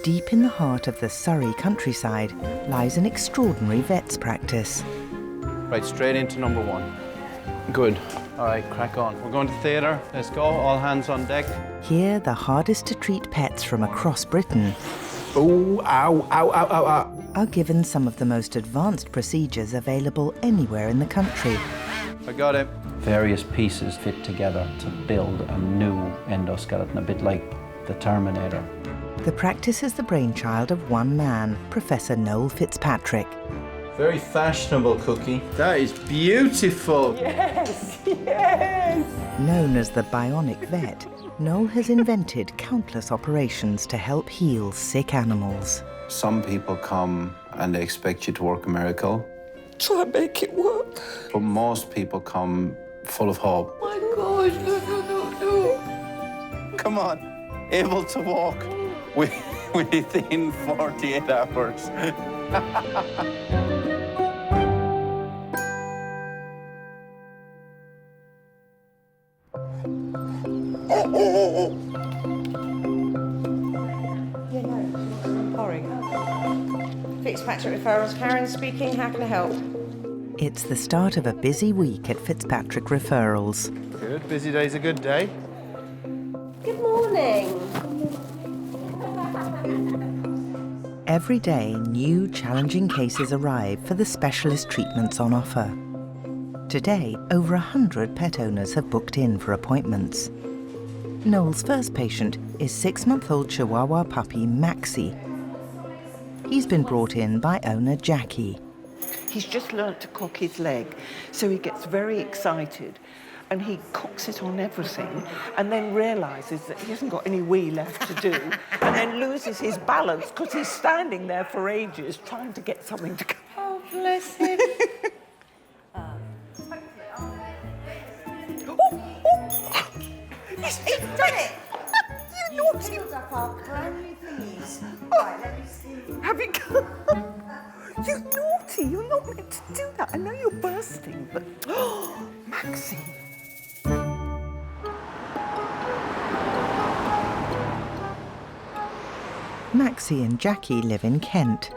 Deep in the heart of the Surrey countryside lies an extraordinary vet's practice. Right, straight into number 1. Good. All right, crack on. We're going to theatre. Let's go. All hands on deck. Here, the hardest to treat pets from across Britain Oh, ow, ow, ow, ow, ow. are given some of the most advanced procedures available anywhere in the country. I got it. Various pieces fit together to build a new endoskeleton, a bit like the Terminator. The practice is the brainchild of one man, Professor Noel Fitzpatrick. Very fashionable, Cookie. That is beautiful. Yes, yes! Known as the Bionic Vet, Noel has invented countless operations to help heal sick animals. Some people come and they expect you to work a miracle, Try and make it work. but most people come full of hope. My gosh, no. Come on, able to walk within 48 hours. Fitzpatrick Referrals, Karen speaking. How can I help? It's the start of a busy week at Fitzpatrick Referrals. Good. Busy day's a good day. Good morning. Every day, new challenging cases arrive for the specialist treatments on offer. Today, over 100 pet owners have booked in for appointments. Noel's first patient is 6-month-old Chihuahua puppy Maxi. He's been brought in by owner Jackie. He's just learnt to cock his leg, so he gets very excited and he cocks it on everything and then realises that he hasn't got any wee left to do and then loses his balance because he's standing there for ages trying to get something to come. Oh, bless him. He's done it! You naughty... Have you... You naughty! You're not meant to do that. I know you're bursting, but... Maxi! Maxi and Jackie live in Kent.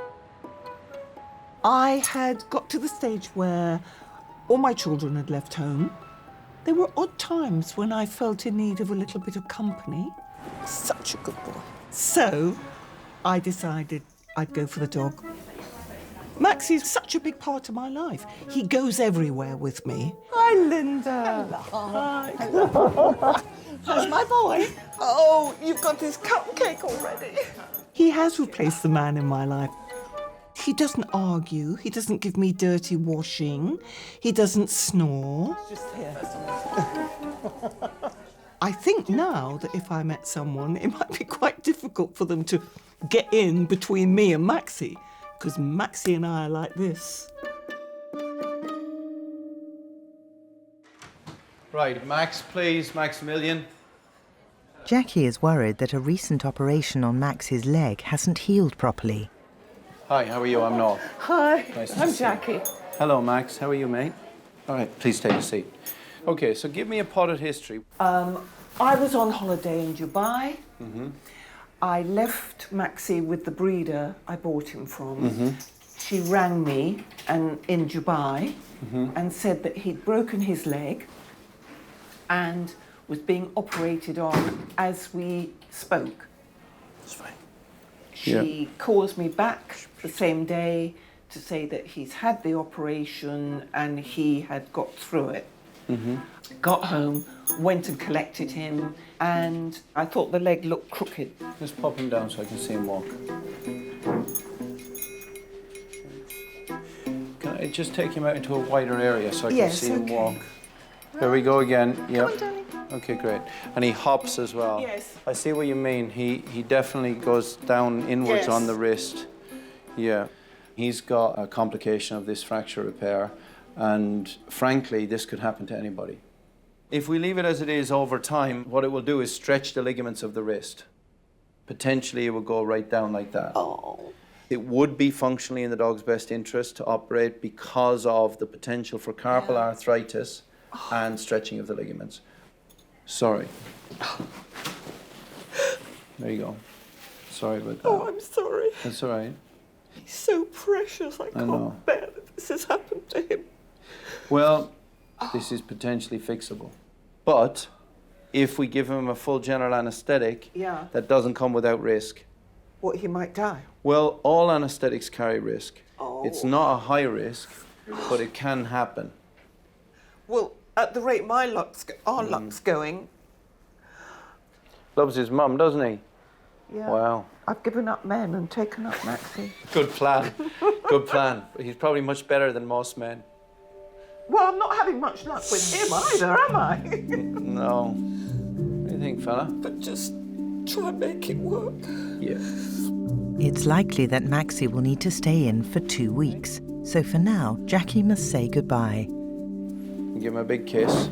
I had got to the stage where all my children had left home. There were odd times when I felt in need of a little bit of company. Such a good boy. So I decided I'd go for the dog. Maxi's such a big part of my life. He goes everywhere with me. Hi, Linda. Hello. Hi. How's my boy? Oh, you've got this cupcake already. He has replaced the man in my life. He doesn't argue. He doesn't give me dirty washing. He doesn't snore. Just here. I think now that if I met someone, it might be quite difficult for them to get in between me and Maxi, because Maxi and I are like this. Right, Max, please, Maximilian. Jackie is worried that a recent operation on Max's leg hasn't healed properly. Hi, how are you? I'm Noel. Hi, Nice to I'm see you. Jackie. Hello, Max. How are you, mate? All right, please take a seat. Okay, so give me a potted history. I was on holiday in Dubai. I left Maxi with the breeder I bought him from. She rang me in Dubai and said that he'd broken his leg and was being operated on as we spoke. That's fine. She calls me back the same day to say that he's had the operation and he had got through it. Got home, went and collected him, and I thought the leg looked crooked. Just pop him down so I can see him walk. Can I just take him out into a wider area so I can Yes, see him okay. walk? There we go again. Yep. Come on, darling. Okay, great. And he hops as well. Yes. I see what you mean. He definitely goes down inwards Yes. on the wrist. Yeah. He's got a complication of this fracture repair, and frankly, this could happen to anybody. If we leave it as it is over time, what it will do is stretch the ligaments of the wrist. Potentially, it will go right down like that. Oh. It would be functionally in the dog's best interest to operate because of the potential for carpal arthritis and stretching of the ligaments. Sorry. There you go. Sorry about that. Oh, I'm sorry. That's all right. He's so precious. I know. can't bear that this has happened to him. Well, this is potentially fixable. But if we give him a full general anaesthetic, Yeah. that doesn't come without risk. What, he might die? Well, all anaesthetics carry risk. Oh. It's not a high risk, but it can happen. Well, at the rate our luck's going, Loves his mum, doesn't he? yeah. Wow. I've given up men and taken up Maxi. Good plan. Good plan. He's probably much better than most men. Well, I'm not having much luck with him either, am I? No. What do you think, fella? But just try and make it work. Yeah. It's likely that Maxi will need to stay in for 2 weeks. So for now, Jackie must say goodbye. Give him a big kiss.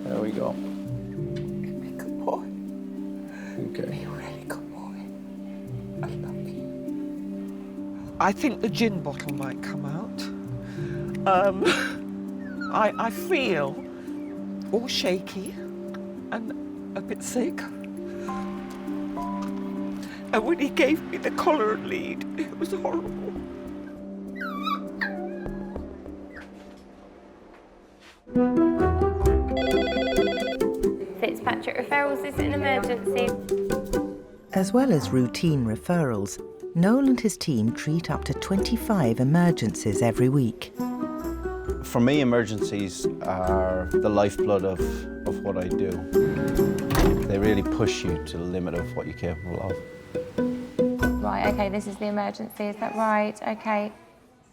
There we go. Be a good boy. Okay. Be a really good boy. I love you. I think the gin bottle might come out. I feel all shaky and a bit sick. And when he gave me the collar and lead, it was horrible. Fitzpatrick Referrals is an emergency. As well as routine referrals, Noel and his team treat up to 25 emergencies every week. For me, emergencies are the lifeblood of what I do. They really push you to the limit of what you're capable of. Right, okay, this is the emergency, is that right? Okay.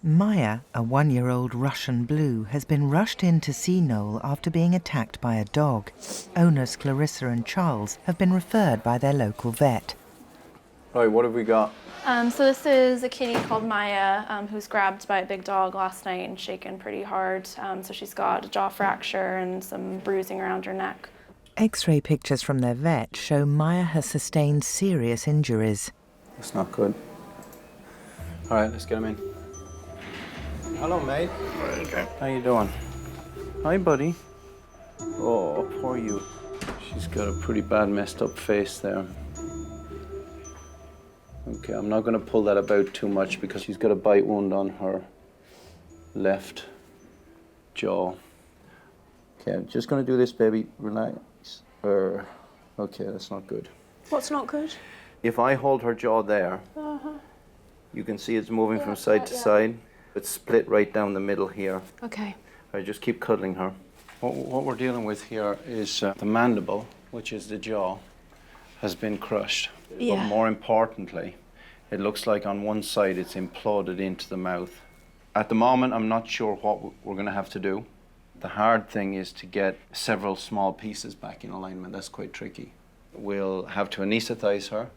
Maya, a 1-year-old Russian blue, has been rushed in to see Noel after being attacked by a dog. Owners Clarissa and Charles have been referred by their local vet. Right, what have we got? So this is a kitty called Maya who's grabbed by a big dog last night and shaken pretty hard. So she's got a jaw fracture and some bruising around her neck. X-ray pictures from their vet show Maya has sustained serious injuries. That's not good. All right, let's get him in. Hello, mate. Okay. How you doing? Hi, buddy. Oh, poor you. She's got a pretty bad messed up face there. Okay, I'm not going to pull that about too much because she's got a bite wound on her left jaw. Okay, I'm just going to do this, baby. Relax. Okay, that's not good. What's not good? If I hold her jaw there, you can see it's moving from side to side. It's split right down the middle here. Okay. I just keep cuddling her. What we're dealing with here is the mandible, which is the jaw, has been crushed. Yeah. But more importantly, it looks like on one side it's imploded into the mouth. At the moment, I'm not sure what we're going to have to do. The hard thing is to get several small pieces back in alignment. That's quite tricky. We'll have to anesthetize her,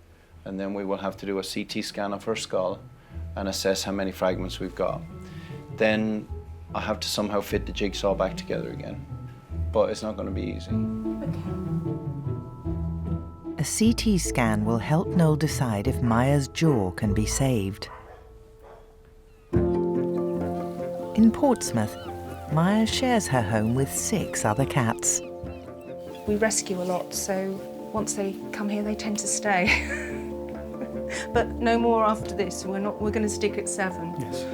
and then we will have to do a CT scan of her skull and assess how many fragments we've got. Then I have to somehow fit the jigsaw back together again. But it's not going to be easy. A CT scan will help Noel decide if Maya's jaw can be saved. In Portsmouth, Maya shares her home with 6 other cats. We rescue a lot, so once they come here, they tend to stay. But no more after this. We're going to stick at 7. Yes.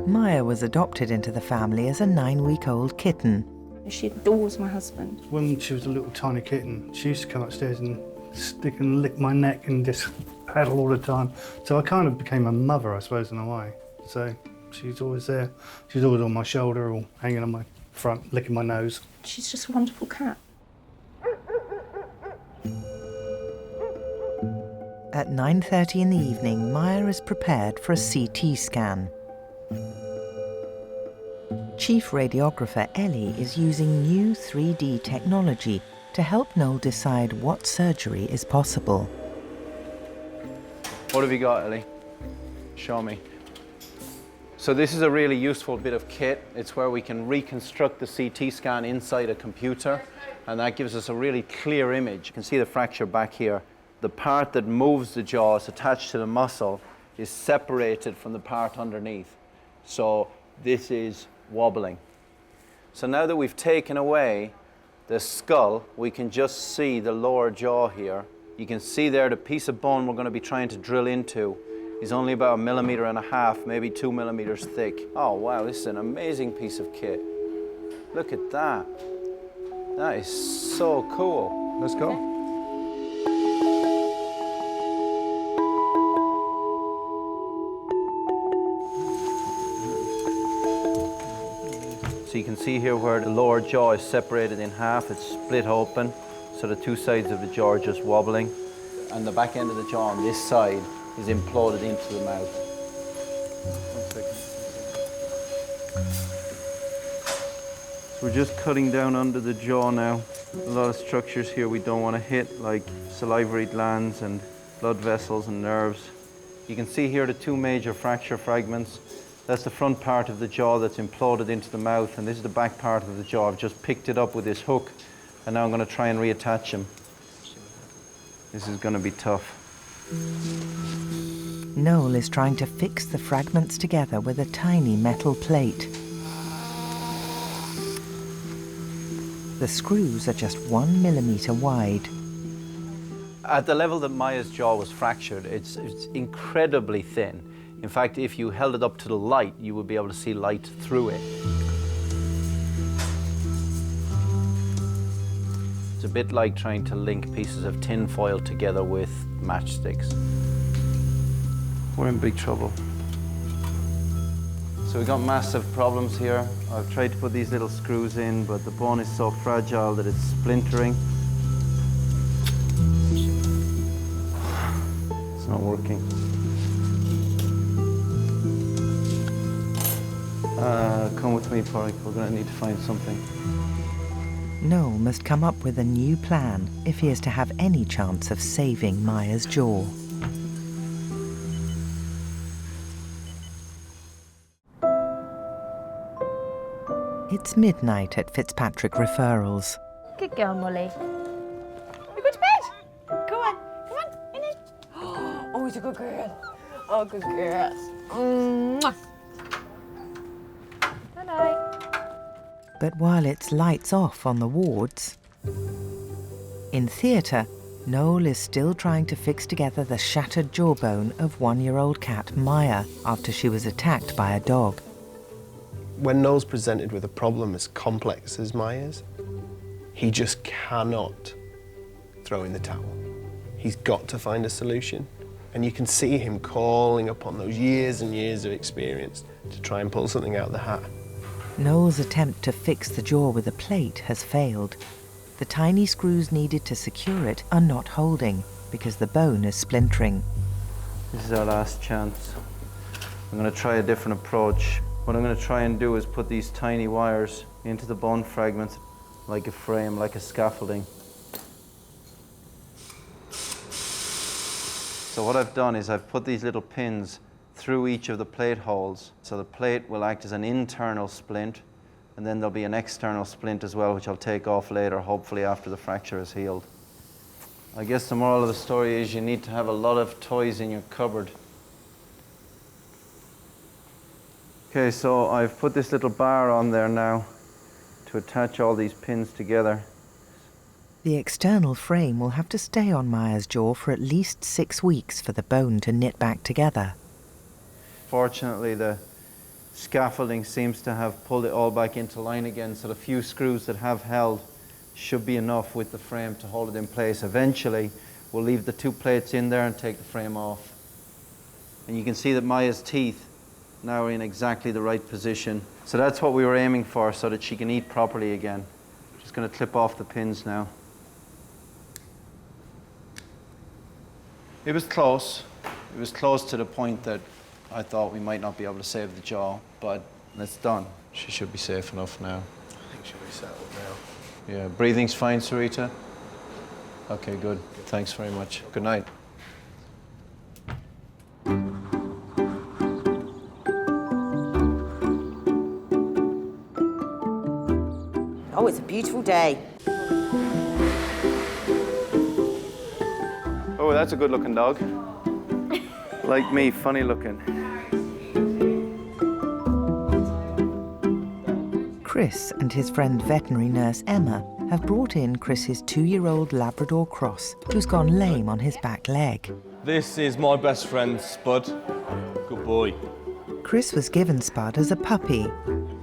Maya was adopted into the family as a 9-week-old kitten. She adores my husband. When she was a little tiny kitten, she used to come upstairs and stick and lick my neck and just paddle all the time. So I kind of became a mother, I suppose, in a way. So she's always there. She's always on my shoulder or hanging on my front, licking my nose. She's just a wonderful cat. At 9:30 in the evening, Maya is prepared for a CT scan. Chief radiographer Ellie is using new 3D technology to help Noel decide what surgery is possible. What have you got, Ellie? Show me. So this is a really useful bit of kit. It's where we can reconstruct the CT scan inside a computer, and that gives us a really clear image. You can see the fracture back here. The part that moves the jaw is attached to the muscle is separated from the part underneath. So this is wobbling. So now that we've taken away the skull, we can just see the lower jaw here. You can see there the piece of bone we're going to be trying to drill into is only about 1.5 millimeters, maybe 2 millimeters thick. Oh wow, this is an amazing piece of kit. Look at that. That is so cool. Let's go. So you can see here where the lower jaw is separated in half, it's split open, so the two sides of the jaw are just wobbling. And the back end of the jaw on this side is imploded into the mouth. So we're just cutting down under the jaw now. A lot of structures here we don't want to hit, like salivary glands and blood vessels and nerves. You can see here the two major fracture fragments. That's the front part of the jaw that's imploded into the mouth, and this is the back part of the jaw. I've just picked it up with this hook, and now I'm going to try and reattach him. This is going to be tough. Noel is trying to fix the fragments together with a tiny metal plate. The screws are just 1 millimeter wide. At the level that Maya's jaw was fractured, it's incredibly thin. In fact, if you held it up to the light, you would be able to see light through it. It's a bit like trying to link pieces of tin foil together with matchsticks. We're in big trouble. So we've got massive problems here. I've tried to put these little screws in, but the bone is so fragile that it's splintering. It's not working. Come with me, Porrick. We're going to need to find something. Noel must come up with a new plan if he is to have any chance of saving Maya's jaw. It's midnight at Fitzpatrick Referrals. Good girl, Molly. We go to bed. Go on, in it. Oh, he's a good girl. Oh, good girl. Mwah. But while it's lights off on the wards, in theatre, Noel is still trying to fix together the shattered jawbone of 1-year-old cat Maya after she was attacked by a dog. When Noel's presented with a problem as complex as Maya's, he just cannot throw in the towel. He's got to find a solution. And you can see him calling upon those years and years of experience to try and pull something out of the hat. Noel's attempt to fix the jaw with a plate has failed. The tiny screws needed to secure it are not holding because the bone is splintering. This is our last chance. I'm going to try a different approach. What I'm going to try and do is put these tiny wires into the bone fragments like a frame, like a scaffolding. So what I've done is I've put these little pins through each of the plate holes. So the plate will act as an internal splint, and then there'll be an external splint as well, which I'll take off later, hopefully after the fracture is healed. I guess the moral of the story is you need to have a lot of toys in your cupboard. Okay, so I've put this little bar on there now to attach all these pins together. The external frame will have to stay on Maya's jaw for at least 6 weeks for the bone to knit back together. Fortunately, the scaffolding seems to have pulled it all back into line again, so the few screws that have held should be enough with the frame to hold it in place. Eventually, we'll leave the 2 plates in there and take the frame off. And you can see that Maya's teeth now are in exactly the right position. So that's what we were aiming for, so that she can eat properly again. Just going to clip off the pins now. It was close. It was close to the point that I thought we might not be able to save the jaw, but it's done. She should be safe enough now. I think she'll be settled now. Yeah, breathing's fine, Sarita? Okay, good. Thanks very much. Good night. Oh, it's a beautiful day. Oh, that's a good-looking dog. Like me, funny looking. Chris and his friend veterinary nurse Emma have brought in Chris's 2-year-old Labrador cross, who's gone lame on his back leg. This is my best friend, Spud. Good boy. Chris was given Spud as a puppy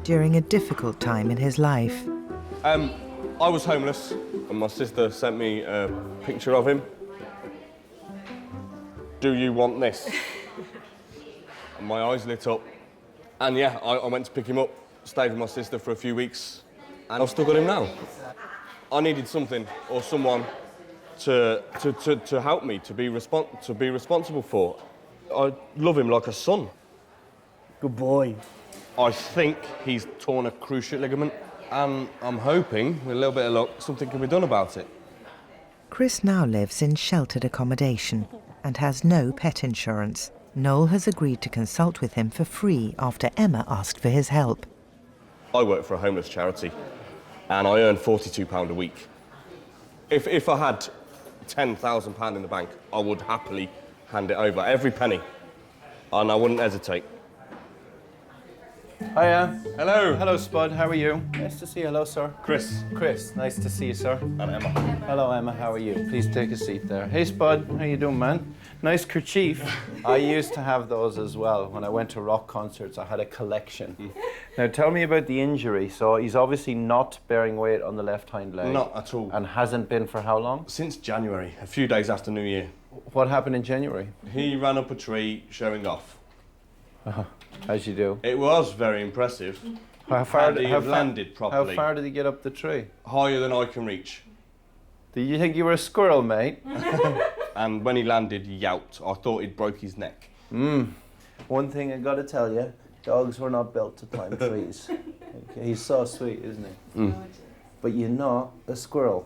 during a difficult time in his life. I was homeless, and my sister sent me a picture of him. Do you want this? And my eyes lit up. And yeah, I went to pick him up, stayed with my sister for a few weeks, and I've still got him now. I needed something or someone to help me, to be responsible for. I love him like a son. Good boy. I think he's torn a cruciate ligament, and I'm hoping, with a little bit of luck, something can be done about it. Chris now lives in sheltered accommodation and has no pet insurance. Noel has agreed to consult with him for free after Emma asked for his help. I work for a homeless charity, and I earn £42 a week. If I had £10,000 in the bank, I would happily hand it over, every penny, and I wouldn't hesitate. Hiya. Hello. Hello, Spud. How are you? Nice to see you. Hello, sir. Chris. Chris, nice to see you, sir. And Emma. Hello, Emma. How are you? Please take a seat there. Hey, Spud. How you doing, man? Nice kerchief. I used to have those as well. When I went to rock concerts, I had a collection. Now, tell me about the injury. So he's obviously not bearing weight on the left hind leg. Not at all. And hasn't been for how long? Since January, a few days after New Year. What happened in January? He ran up a tree showing off. As you do. It was very impressive. How far did he landed properly? How far did he get up the tree? Higher than I can reach. Do you think you were a squirrel, mate? And when he landed, he yowped. I thought he'd broke his neck. One thing I gotta tell you, dogs were not built to climb trees. Okay, he's so sweet, isn't he? But you're not a squirrel.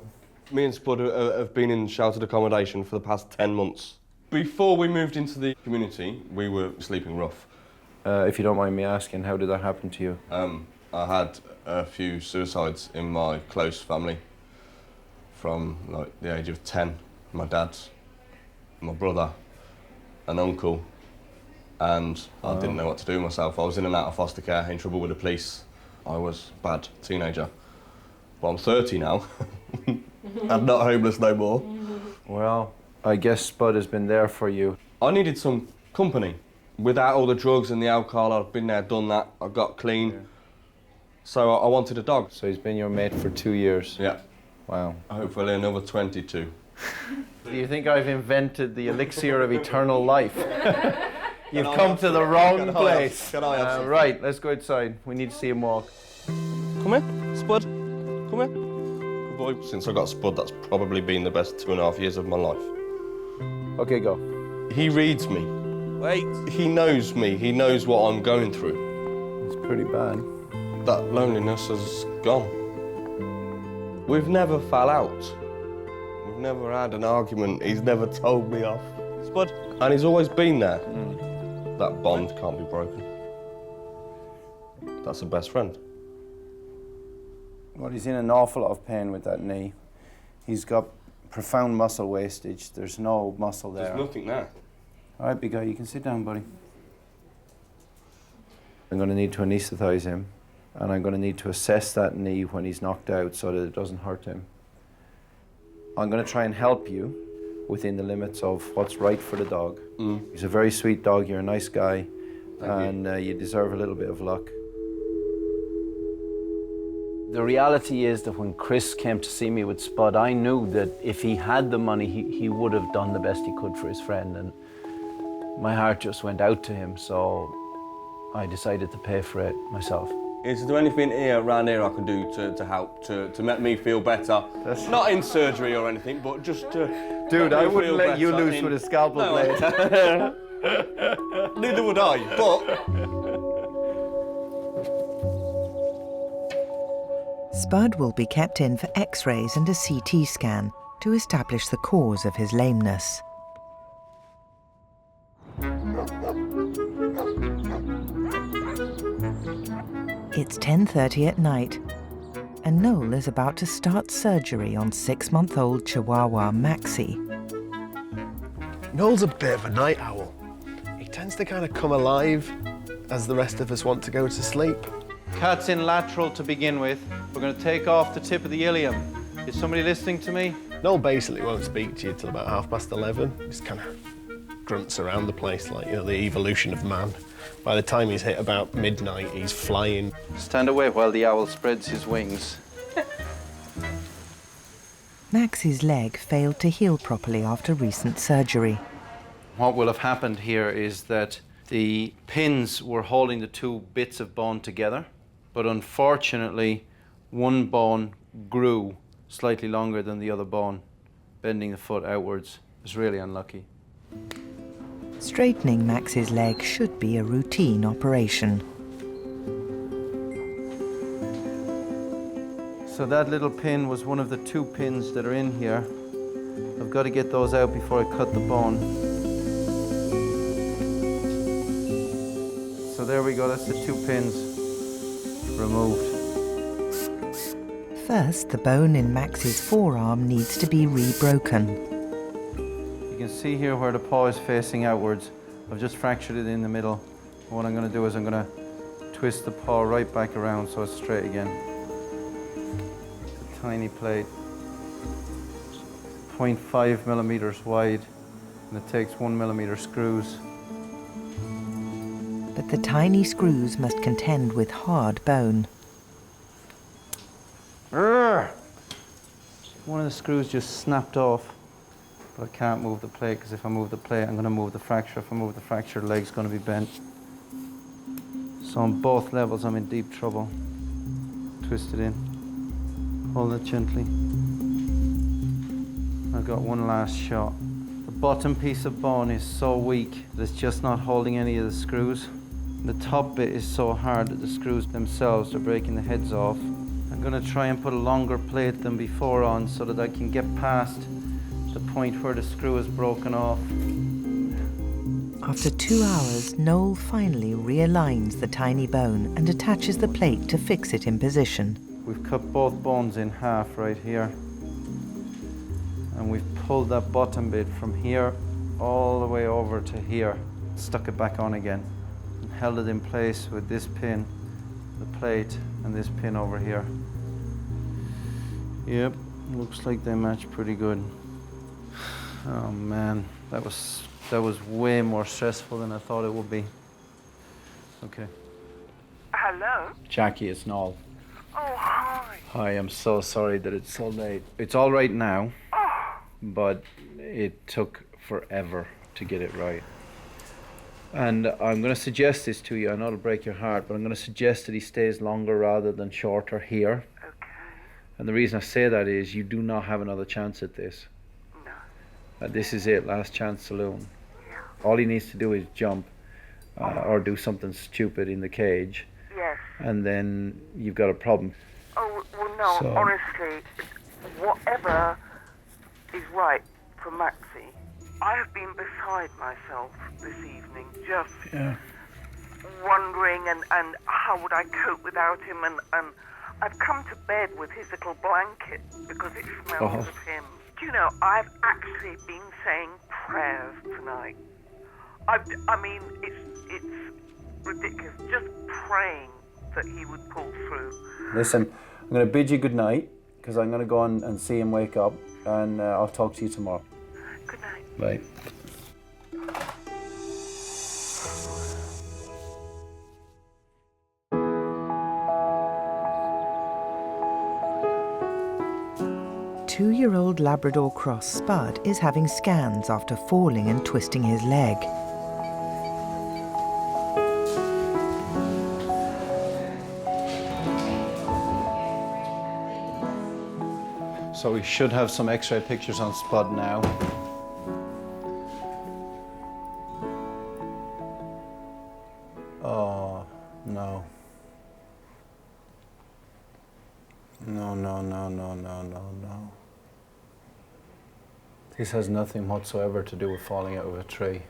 Me and Spud have been in sheltered accommodation for the past 10 months. Before we moved into the community, we were sleeping rough. If you don't mind me asking, how did that happen to you? I had a few suicides in my close family from like the age of 10. My dad, my brother, an uncle, and I didn't know what to do with myself. I was in and out of foster care, in trouble with the police. I was a bad teenager. But I'm 30 now. I'm not homeless no more. Well, I guess Spud has been there for you. I needed some company. Without all the drugs and the alcohol, I've been there, done that. I got clean. Yeah. So I wanted a dog. So he's been your mate for 2 years? Yeah. Wow. Hopefully another 22. Do you think I've invented the elixir of eternal life? You've come to the wrong place. Can I have right, let's go outside. We need to see him walk. Come here, Spud. Come here. Good boy. Since I got Spud, that's probably been the best 2.5 years of my life. Okay, go. He reads me. Wait. He knows me. He knows what I'm going through. It's pretty bad. That loneliness has gone. We've never fell out. We've never had an argument. He's never told me off. Spud. And he's always been there. That bond can't be broken. That's a best friend. Well, he's in an awful lot of pain with that knee. He's got profound muscle wastage. There's no muscle there. There's nothing there. All right, big guy, you can sit down, buddy. I'm going to need to anaesthetise him, and I'm going to need to assess that knee when he's knocked out so that it doesn't hurt him. I'm going to try and help you within the limits of what's right for the dog. He's a very sweet dog, you're a nice guy, and you deserve a little bit of luck. The reality is that when Chris came to see me with Spud, I knew that if he had the money, he would have done the best he could for his friend, and my heart just went out to him, so I decided to pay for it myself. Is there anything around here I can do to help, to make me feel better? Not in surgery or anything, but just to Dude, I wouldn't let you loose with a scalpel blade. Neither would I, but... Spud will be kept in for X-rays and a CT scan to establish the cause of his lameness. It's 10:30 at night, and Noel is about to start surgery on 6-month-old Chihuahua Maxi. Noel's a bit of a night owl. He tends to kind of come alive as the rest of us want to go to sleep. Cat's in lateral to begin with. We're going to take off the tip of the ilium. Is somebody listening to me? Noel basically won't speak to you till about 11:30. Just kind of grunts around the place like, you know, the evolution of man. By the time he's hit about midnight, he's flying. Stand away while the owl spreads his wings. Maxi's leg failed to heal properly after recent surgery. What will have happened here is that the pins were holding the two bits of bone together, but unfortunately, one bone grew slightly longer than the other bone, bending the foot outwards. It was really unlucky. Straightening Maxi's leg should be a routine operation. So that little pin was one of the two pins that are in here. I've got to get those out before I cut the bone. So there we go, that's the two pins removed. First, the bone in Maxi's forearm needs to be rebroken. You can see here where the paw is facing outwards. I've just fractured it in the middle. And what I'm going to do is I'm going to twist the paw right back around so it's straight again. It's a tiny plate, 0.5 millimeters wide, and it takes 1 millimeter screws. But the tiny screws must contend with hard bone. One of the screws just snapped off, but I can't move the plate because if I move the plate, I'm going to move the fracture. If I move the fracture, the leg's going to be bent. So on both levels, I'm in deep trouble. Twist it in. Hold it gently. I've got one last shot. The bottom piece of bone is so weak that it's just not holding any of the screws. The top bit is so hard that the screws themselves are breaking the heads off. I'm going to try and put a longer plate than before on so that I can get past the point where the screw is broken off. After 2 hours, Noel finally realigns the tiny bone and attaches the plate to fix it in position. We've cut both bones in half right here. And we've pulled that bottom bit from here all the way over to here. Stuck it back on again. And held it in place with this pin, the plate, and this pin over here. Yep, looks like they match pretty good. Oh man, that was way more stressful than I thought it would be. Okay. Hello? Jackie, it's Noel. Oh, hi. Hi, I'm so sorry that it's so late. It's all right now, but it took forever to get it right. And I'm going to suggest this to you. I know it'll break your heart, but I'm going to suggest that he stays longer rather than shorter here. Okay. And the reason I say that is you do not have another chance at this. No. This is it, last chance saloon. Yeah. All he needs to do is jump or do something stupid in the cage. Yes. And then you've got a problem. Oh, well, no, So- honestly, whatever is right for Maxi, I have been beside myself this evening, just wondering and how would I cope without him, and I've come to bed with his little blanket because it smells of him. Do you know, I've actually been saying prayers tonight. I mean, it's ridiculous, just praying that he would pull through. Listen, I'm going to bid you good night because I'm going to go on and see him wake up, and I'll talk to you tomorrow. Good night. Bye. Two-year-old Labrador Cross Spud is having scans after falling and twisting his leg. So we should have some X-ray pictures on Spud now. Oh, no. No, no, no, no, no, no, no. This has nothing whatsoever to do with falling out of a tree.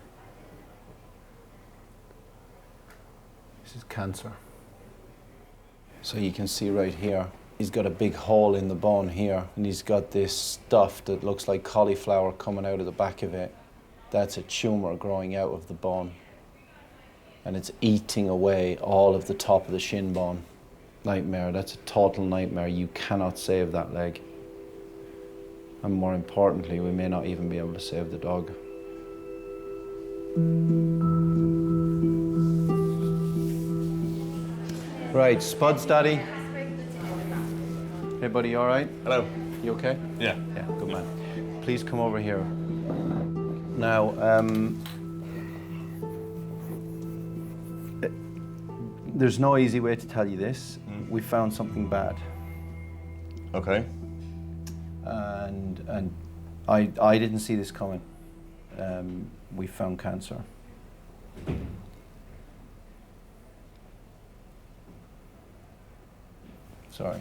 This is cancer. So you can see right here, he's got a big hole in the bone here, and he's got this stuff that looks like cauliflower coming out of the back of it. That's a tumor growing out of the bone. And it's eating away all of the top of the shin bone. Nightmare, that's a total nightmare. You cannot save that leg. And more importantly, we may not even be able to save the dog. Right, Spud's daddy. Hey buddy, you all right? Hello. You okay? Yeah. Yeah, good man. Please come over here. Now, there's no easy way to tell you this. We found something bad. Okay. And I didn't see this coming. We found cancer. Sorry.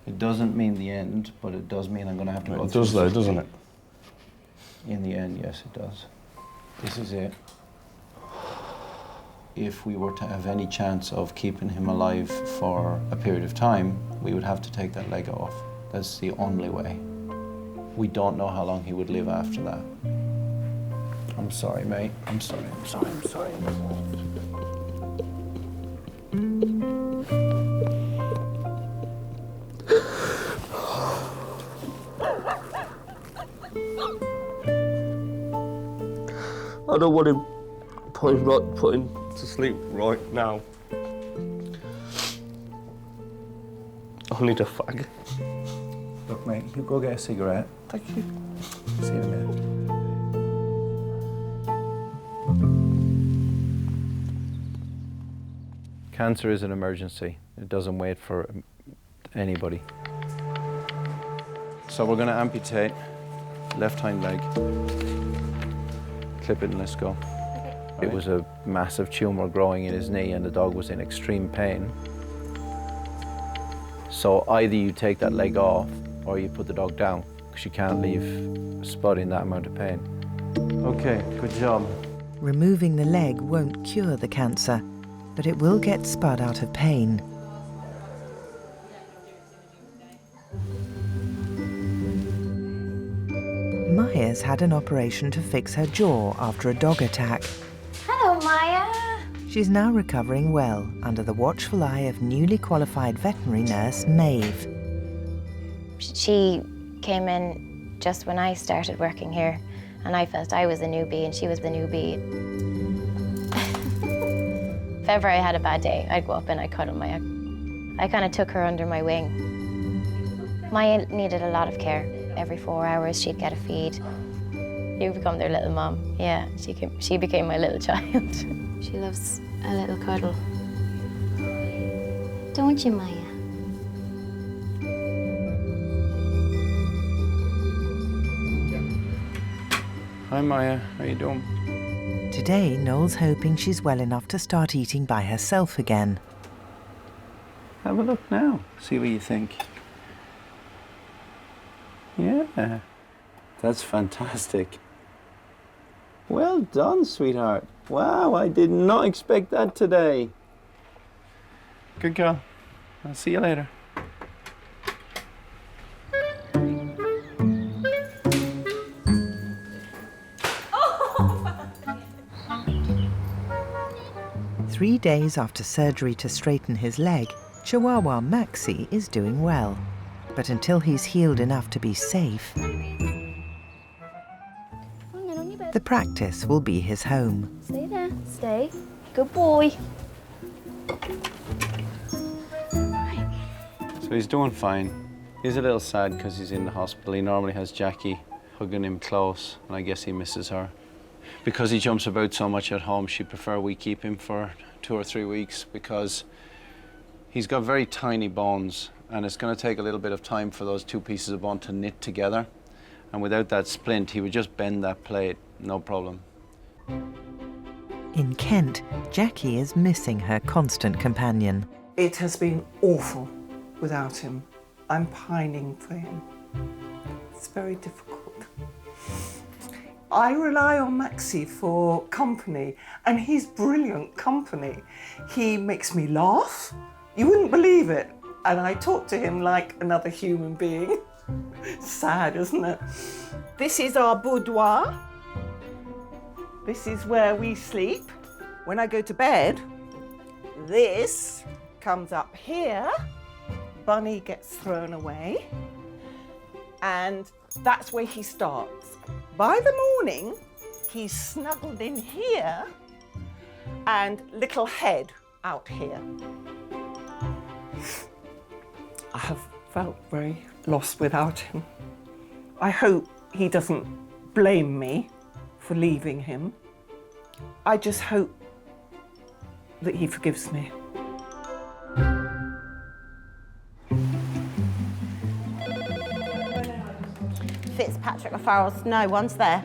It doesn't mean the end, but it does mean I'm going to have to go It through. does though, doesn't it? In the end, yes, it does. This is it. If we were to have any chance of keeping him alive for a period of time, we would have to take that leg off. That's the only way. We don't know how long he would live after that. I'm sorry, mate. I'm sorry. I don't want him put him to sleep right now. I need a fag. Look, mate, you go get a cigarette. Thank you. See you in a minute. Cancer is an emergency. It doesn't wait for anybody. So we're going to amputate left hind leg. Clip it and let's go. Okay. It was a massive tumor growing in his knee and the dog was in extreme pain. So either you take that leg off or you put the dog down because you can't leave Spud in that amount of pain. Okay, good job. Removing the leg won't cure the cancer, but it will get Spud out of pain. Maya's had an operation to fix her jaw after a dog attack. Hello, Maya. She's now recovering well under the watchful eye of newly qualified veterinary nurse Maeve. She came in just when I started working here, and I felt I was the newbie and she was the newbie. If ever I had a bad day, I'd go up and I'd cuddle Maya. I kind of took her under my wing. Maya needed a lot of care. Every 4 hours, she'd get a feed. You become their little mom. Yeah, she became my little child. She loves a little cuddle. Don't you, Maya? Hi, Maya. How you doing? Today, Noel's hoping she's well enough to start eating by herself again. Have a look now. See what you think. Yeah, that's fantastic. Well done, sweetheart. Wow, I did not expect that today. Good girl. I'll see you later. Oh. 3 days after surgery to straighten his leg, Chihuahua Maxi is doing well. But until he's healed enough to be safe, the practice will be his home. Stay there. Stay. Good boy. So he's doing fine. He's a little sad because he's in the hospital. He normally has Jackie hugging him close, and I guess he misses her. Because he jumps about so much at home, she'd prefer we keep him for 2 or 3 weeks because he's got very tiny bones. And it's going to take a little bit of time for those 2 pieces of bone to knit together. And without that splint, he would just bend that plate, no problem. In Kent, Jackie is missing her constant companion. It has been awful without him. I'm pining for him. It's very difficult. I rely on Maxi for company, and he's brilliant company. He makes me laugh. You wouldn't believe it. And I talk to him like another human being. Sad, isn't it? This is our boudoir. This is where we sleep. When I go to bed, this comes up here. Bunny gets thrown away. And that's where he starts. By the morning, he's snuggled in here and little head out here. I have felt very lost without him. I hope he doesn't blame me for leaving him. I just hope that he forgives me. Fitzpatrick Referrals, no one's there.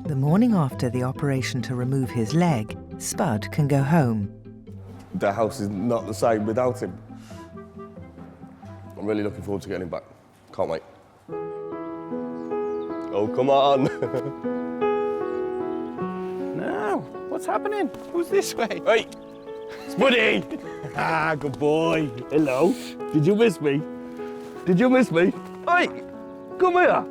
The morning after the operation to remove his leg, Spud can go home. The house is not the same without him. I'm really looking forward to getting him back. Can't wait. Oh, come on. Now, what's happening? Who's this way? Hey, Spuddy! Ah, good boy. Hello. Did you miss me? Did you miss me? Hey, come here.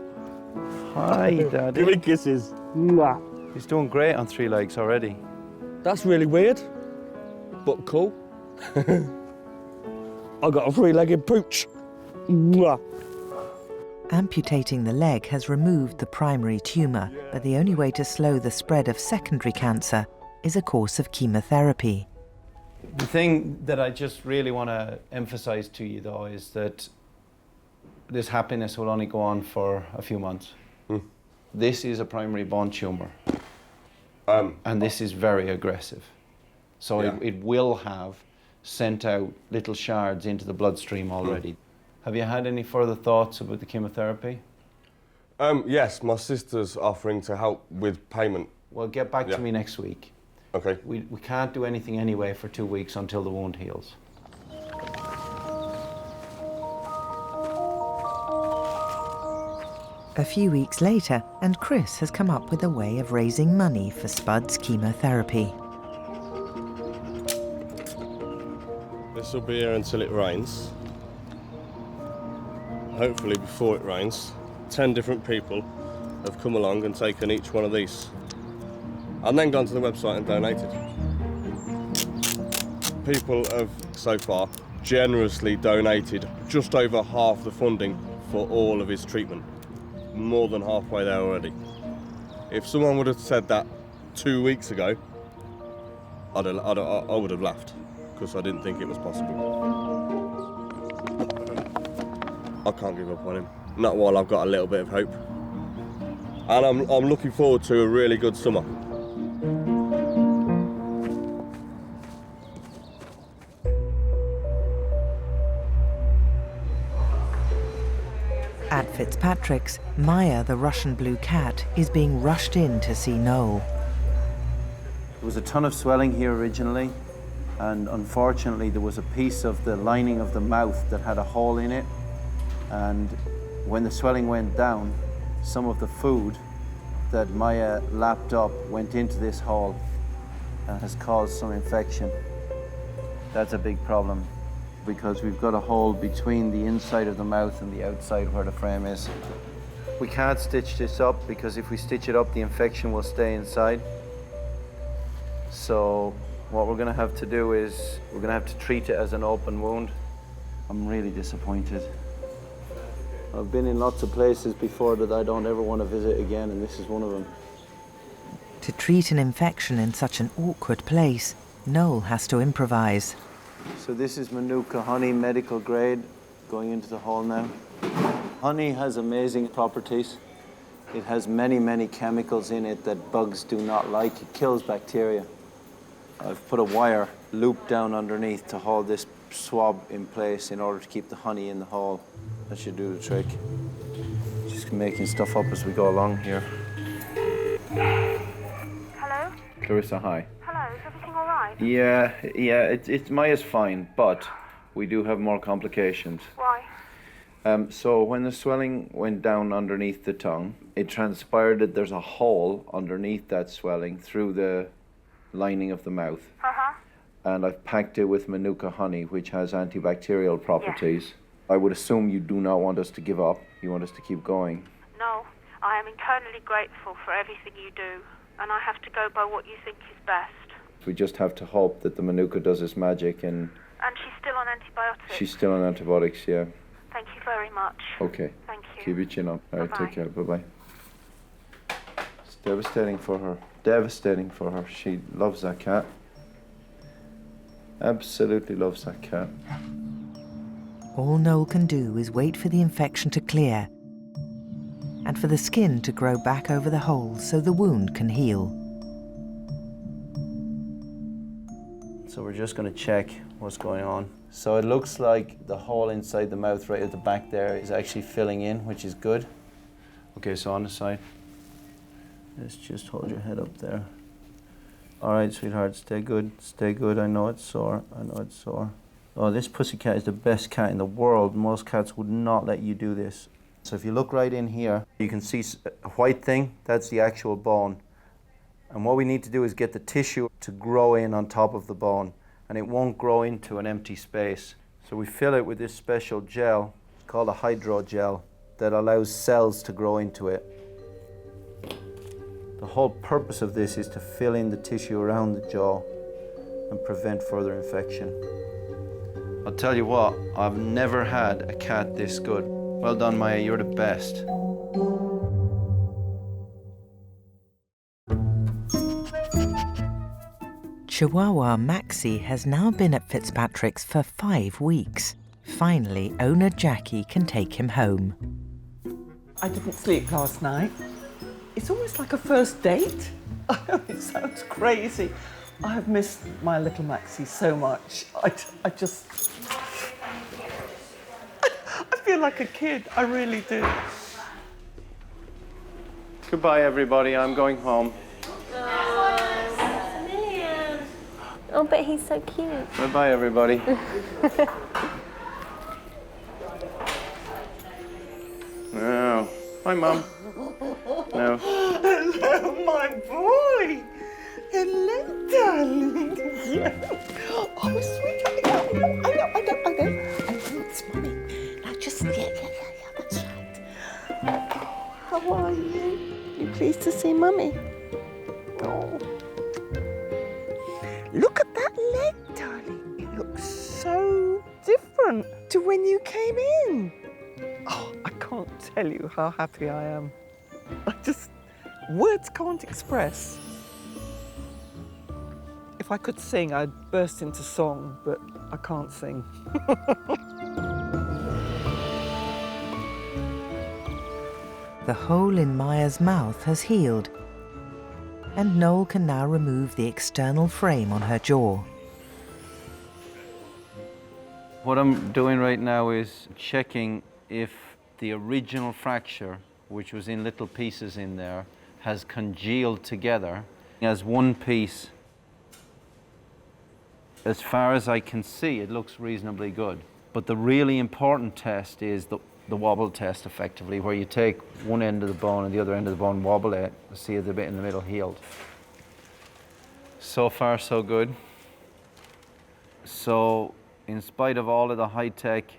Hi, Daddy. Give me kisses. Mwah. He's doing great on 3 legs already. That's really weird, but cool. I got a 3-legged pooch. Mwah. Amputating the leg has removed the primary tumour, but the only way to slow the spread of secondary cancer is a course of chemotherapy. The thing that I just really want to emphasise to you, though, is that this happiness will only go on for a few months. This is a primary bone tumour, and this is very aggressive. So it will have sent out little shards into the bloodstream already. Have you had any further thoughts about the chemotherapy? Yes, my sister's offering to help with payment. Well, get back to me next week. Okay. We can't do anything anyway for 2 weeks until the wound heals. A few weeks later, and Chris has come up with a way of raising money for Spud's chemotherapy. This will be here until it rains. Hopefully before it rains, 10 different people have come along and taken each one of these. And then gone to the website and donated. People have, so far, generously donated just over half the funding for all of his treatment. More than halfway there already. If someone would have said that 2 weeks ago, I would have laughed, because I didn't think it was possible. I can't give up on him, not while I've got a little bit of hope. And I'm looking forward to a really good summer. At Fitzpatrick's, Maya, the Russian blue cat, is being rushed in to see Noel. There was a ton of swelling here originally, and unfortunately there was a piece of the lining of the mouth that had a hole in it, and when the swelling went down, some of the food that Maya lapped up went into this hole and has caused some infection. That's a big problem, because we've got a hole between the inside of the mouth and the outside where the frame is. We can't stitch this up, because if we stitch it up, the infection will stay inside. So what we're gonna have to do is, we're gonna have to treat it as an open wound. I'm really disappointed. I've been in lots of places before that I don't ever want to visit again, and this is one of them. To treat an infection in such an awkward place, Noel has to improvise. So this is Manuka honey, medical grade, going into the hole now. Honey has amazing properties. It has many, many chemicals in it that bugs do not like. It kills bacteria. I've put a wire loop down underneath to hold this swab in place in order to keep the honey in the hole. That should do the trick. Just making stuff up as we go along here. Hello? Clarissa, hi. Hello, is everything all right? Yeah, it's Maya's fine, but we do have more complications. Why? So when the swelling went down underneath the tongue, it transpired that there's a hole underneath that swelling through the lining of the mouth. Uh-huh. And I've packed it with Manuka honey, which has antibacterial properties. Yes. I would assume you do not want us to give up. You want us to keep going. No, I am eternally grateful for everything you do. and I have to go by what you think is best. We just have to hope that the Manuka does its magic and... And she's still on antibiotics? She's still on antibiotics, yeah. Thank you very much. Okay. Thank you. Keep your chin up. All right, Bye-bye. take care. Bye-bye. It's devastating for her. Devastating for her. She loves that cat. Absolutely loves that cat. All Noel can do is wait for the infection to clear and for the skin to grow back over the hole so the wound can heal. So we're just going to check what's going on. So it looks like the hole inside the mouth right at the back there is actually filling in, which is good. Okay, so on the side. Let's just hold your head up there. All right, sweetheart, stay good, stay good. I know it's sore, I know it's sore. Oh, this pussycat is the best cat in the world. Most cats would not let you do this. So if you look right in here, you can see a white thing, that's the actual bone. And what we need to do is get the tissue to grow in on top of the bone, and it won't grow into an empty space. So we fill it with this special gel called a hydrogel that allows cells to grow into it. The whole purpose of this is to fill in the tissue around the jaw and prevent further infection. I'll tell you what, I've never had a cat this good. Well done, Maya, you're the best. Chihuahua Maxi has now been at Fitzpatrick's for 5 weeks. Finally, owner Jackie can take him home. I didn't sleep last night. It's almost like a first date. I know it sounds crazy. I have missed my little Maxi so much. I just... I feel like a kid, I really do. Goodbye, everybody. I'm going home. Oh, but he's so cute. Bye-bye, everybody. No. Hi, Mum. No. Hello, my boy. Hello, darling. Yeah. Oh, sweet. I know. It's Mummy. Now just, yeah, that's right. Oh, how are you? You pleased to see Mummy? Oh. Look at that leg, darling. It looks so different to when you came in. Oh, I can't tell you how happy I am. Words can't express. If I could sing, I'd burst into song, but I can't sing. The hole in Maya's mouth has healed, and Noel can now remove the external frame on her jaw. What I'm doing right now is checking if the original fracture, which was in little pieces in there, has congealed together as one piece. As far as I can see, it looks reasonably good. But the really important test is the wobble test, effectively, where you take one end of the bone and the other end of the bone, wobble it, to see if the bit in the middle healed. So far, so good. So, in spite of all of the high-tech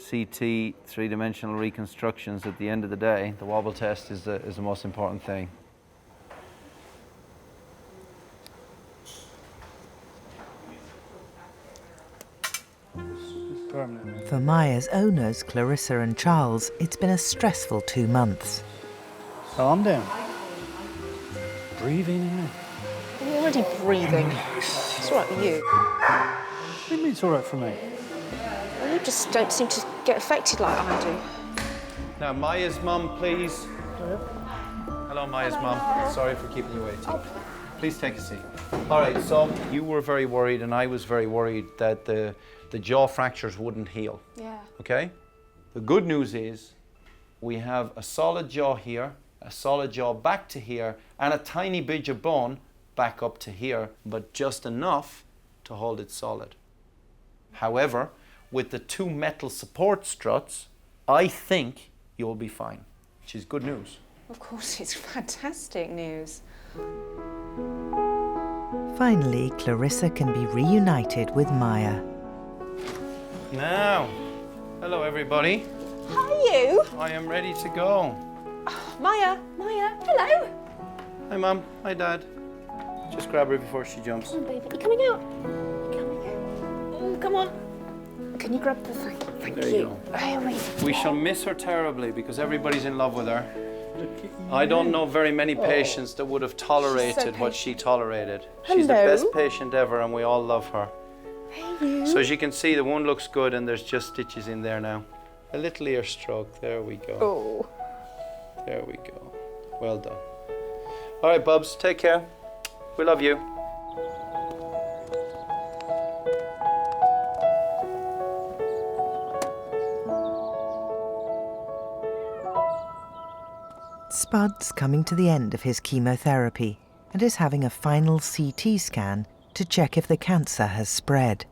CT three-dimensional reconstructions, at the end of the day, the wobble test is the most important thing. For Maya's owners, Clarissa and Charles, it's been a stressful 2 months. Calm down. Breathe in and out. You're already breathing. It's all right with you. What do you mean it's all right for me? Well, you just don't seem to get affected like I do. Now, Maya's mum, please. Hello, Maya's mum. Sorry for keeping you waiting. Please take a seat. All right, so you were very worried, and I was very worried that the jaw fractures wouldn't heal. Yeah. Okay? The good news is we have a solid jaw here, a solid jaw back to here, and a tiny bridge of bone back up to here, but just enough to hold it solid. However, with the 2 metal support struts, I think you'll be fine, which is good news. Of course, it's fantastic news. Finally, Clarissa can be reunited with Maya. Now, hello everybody. How are you? I am ready to go. Maya, hello. Hi, Mum. Hi, Dad. Just grab her before she jumps. Come on, baby. You're coming out. You're coming out. Oh, come on. Can you grab the thing? Thank There you. you go. We shall miss her terribly because everybody's in love with her. I don't know very many patients that would have tolerated what she tolerated. She's the best patient ever and we all love her. So as you can see, the wound looks good and there's just stitches in there now. A little ear stroke. There we go. Oh. There we go. Well done. All right, Bubs, take care. We love you. Spud's coming to the end of his chemotherapy and is having a final CT scan to check if the cancer has spread.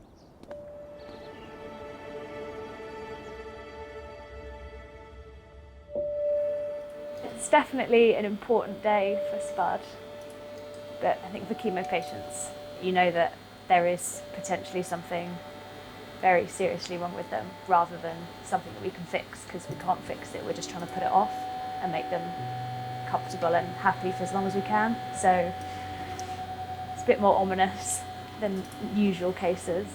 It's definitely an important day for Spud, but I think for chemo patients, you know that there is potentially something very seriously wrong with them rather than something that we can fix, because we can't fix it, we're just trying to put it off and make them comfortable and happy for as long as we can. So it's a bit more ominous than usual cases.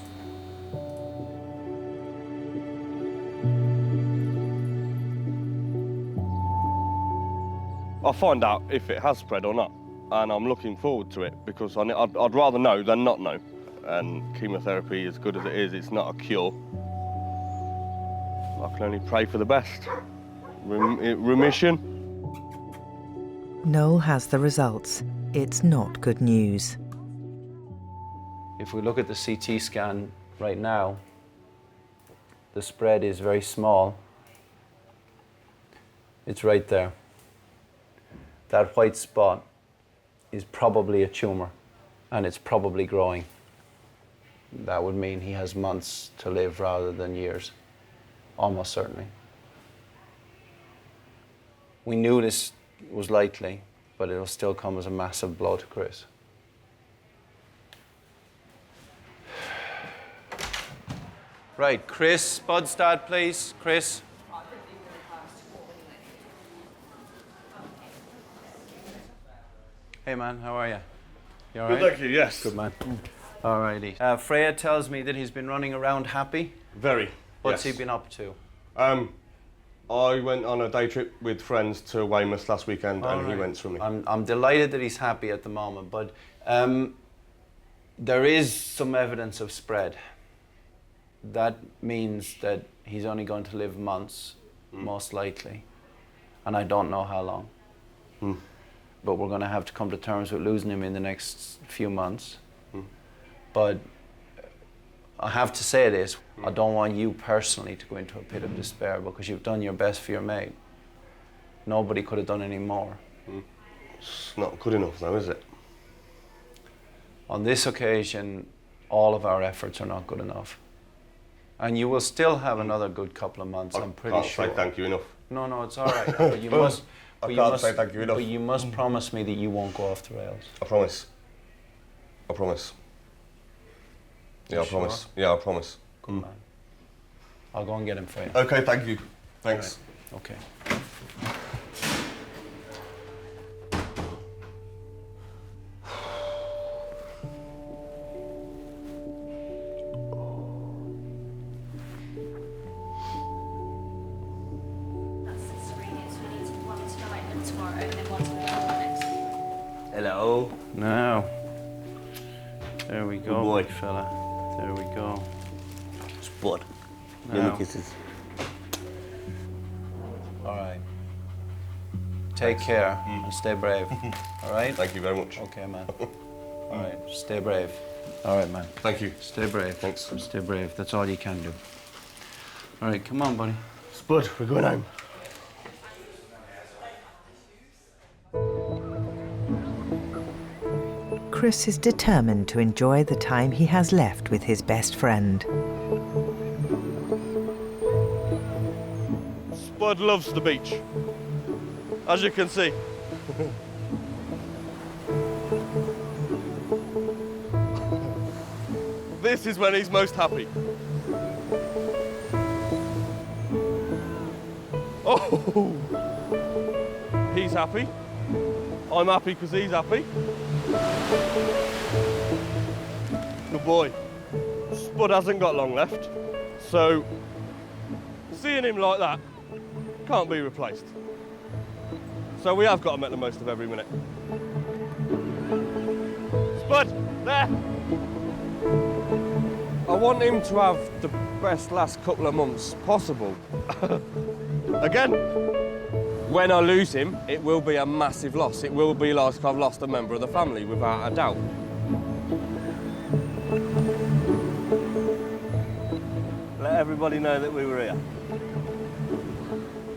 I'll find out if it has spread or not, and I'm looking forward to it because I'd rather know than not know. And chemotherapy, as good as it is, it's not a cure. I can only pray for the best. Remission. Noel has the results. It's not good news. If we look at the CT scan right now, the spread is very small. It's right there. That white spot is probably a tumor and it's probably growing. That would mean he has months to live rather than years, almost certainly. We knew this was likely, but it'll still come as a massive blow to Chris. Right, Chris, Spud's dad, please. Chris. Hey man, how are you? You all right? Good, thank you, yes. Good man. All righty. Freya tells me that he's been running around happy. Very. What's yes. he been up to? I went on a day trip with friends to Weymouth last weekend and he went swimming. I'm delighted that he's happy at the moment, but there is some evidence of spread. That means that he's only going to live months, most likely, and I don't know how long. But we're going to have to come to terms with losing him in the next few months. But I have to say this, I don't want you personally to go into a pit of despair because you've done your best for your mate. Nobody could have done any more. It's not good enough though, is it? On this occasion, all of our efforts are not good enough. And you will still have another good couple of months, I'm pretty sure. I can't say thank you enough. No, it's all right. But you must. I can't say thank you enough. But you must promise me that you won't go off the rails. I promise. I promise. Yeah, I promise. Yeah, I promise. Good man. I'll go and get him for you. Okay, thank you. Thanks. Right. Okay. Hello. Now. There we go, Good boy. big fella. There we go. Spud. Now. Give me kisses. All right. Take care and stay brave. All right? Thank you very much. Okay, man. All right, stay brave. All right, man. Thank you. Stay brave. Thanks. Stay brave. That's all you can do. All right, come on, buddy. Spud, we're going home. Chris is determined to enjoy the time he has left with his best friend. Spud loves the beach, as you can see. This is when he's most happy. Oh, he's happy. I'm happy because he's happy. Good boy. Spud hasn't got long left, so seeing him like that can't be replaced. So we have got to make the most of every minute. Spud, there! I want him to have the best last couple of months possible. Again, when I lose him, it will be a massive loss. It will be like I've lost a member of the family, without a doubt. Let everybody know that we were here.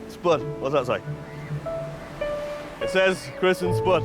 Spud, what does that say? It says Chris and Spud.